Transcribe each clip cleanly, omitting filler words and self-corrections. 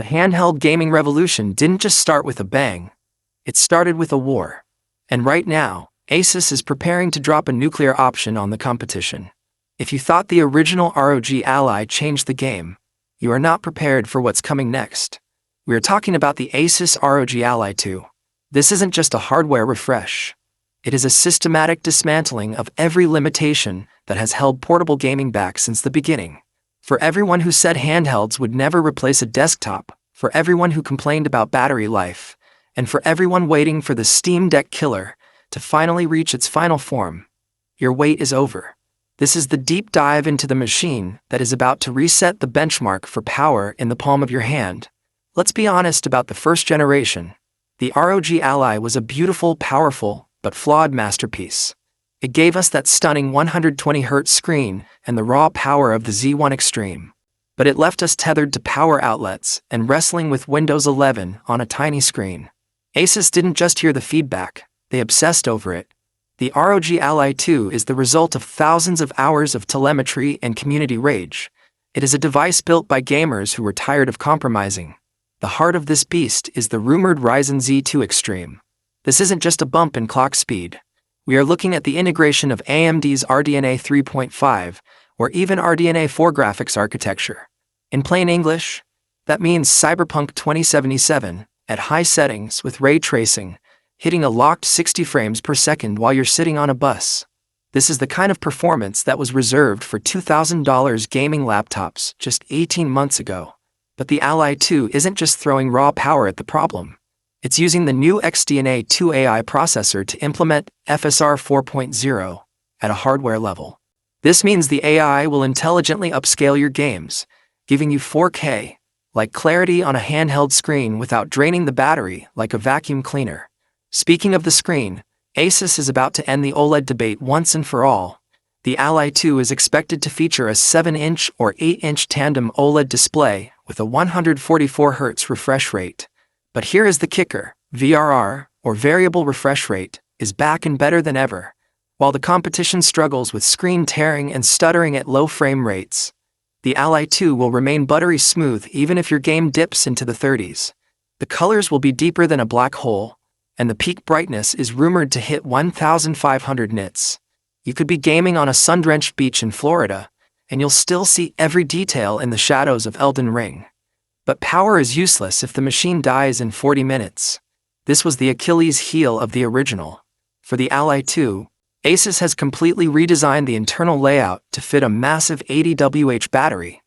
handheld gaming revolution didn't just start with a bang. It started with a war. And right now, Asus is preparing to drop a nuclear option on the competition. If you thought the original ROG Ally changed the game, you are not prepared for what's coming next. We are talking about the Asus ROG Ally 2. This isn't just a hardware refresh. It is a systematic dismantling of every limitation that has held portable gaming back since the beginning. For everyone who said handhelds would never replace a desktop, for everyone who complained about battery life, and for everyone waiting for the Steam Deck killer to finally reach its final form, your wait is over. This is the deep dive into the machine that is about to reset the benchmark for power in the palm of your hand. Let's be honest about the first generation. The ROG Ally was a beautiful, powerful, but flawed masterpiece. It gave us that stunning 120Hz screen and the raw power of the Z1 Extreme. But it left us tethered to power outlets and wrestling with Windows 11 on a tiny screen. Asus didn't just hear the feedback, they obsessed over it. The ROG Ally 2 is the result of thousands of hours of telemetry and community rage. It is a device built by gamers who were tired of compromising. The heart of this beast is the rumored Ryzen Z2 Extreme. This isn't just a bump in clock speed. We are looking at the integration of AMD's RDNA 3.5 or even RDNA 4 graphics architecture. In plain English, that means Cyberpunk 2077 at high settings with ray tracing, hitting a locked 60 frames per second while you're sitting on a bus. This is the kind of performance that was reserved for $2,000 gaming laptops just 18 months ago. But the Ally 2 isn't just throwing raw power at the problem. It's using the new XDNA 2 AI processor to implement FSR 4.0 at a hardware level. This means the AI will intelligently upscale your games, giving you 4K, like clarity on a handheld screen without draining the battery like a vacuum cleaner. Speaking of the screen, Asus is about to end the OLED debate once and for all. The Ally 2 is expected to feature a 7-inch or 8-inch tandem OLED display with a 144Hz refresh rate. But here is the kicker: VRR, or variable refresh rate, is back and better than ever. While the competition struggles with screen tearing and stuttering at low frame rates, the Ally 2 will remain buttery smooth even if your game dips into the 30s. The colors will be deeper than a black hole, and the peak brightness is rumored to hit 1,500 nits. You could be gaming on a sun-drenched beach in Florida, and you'll still see every detail in the shadows of Elden Ring. But power is useless if the machine dies in 40 minutes. This was the Achilles heel of the original. For the Ally 2, Asus has completely redesigned the internal layout to fit a massive 80Wh battery,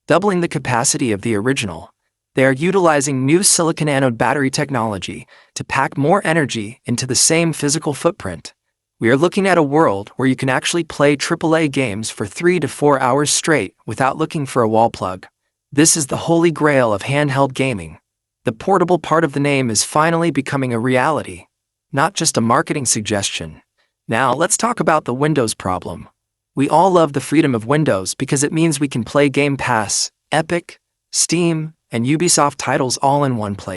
doubling the capacity of the original. They are utilizing new silicon anode battery technology to pack more energy into the same physical footprint. We are looking at a world where you can actually play AAA games for 3 to 4 hours straight without looking for a wall plug. This is the holy grail of handheld gaming. The portable part of the name is finally becoming a reality, not just a marketing suggestion. Now let's talk about the Windows problem. We all love the freedom of Windows because it means we can play Game Pass, Epic, Steam, and Ubisoft titles all in one place.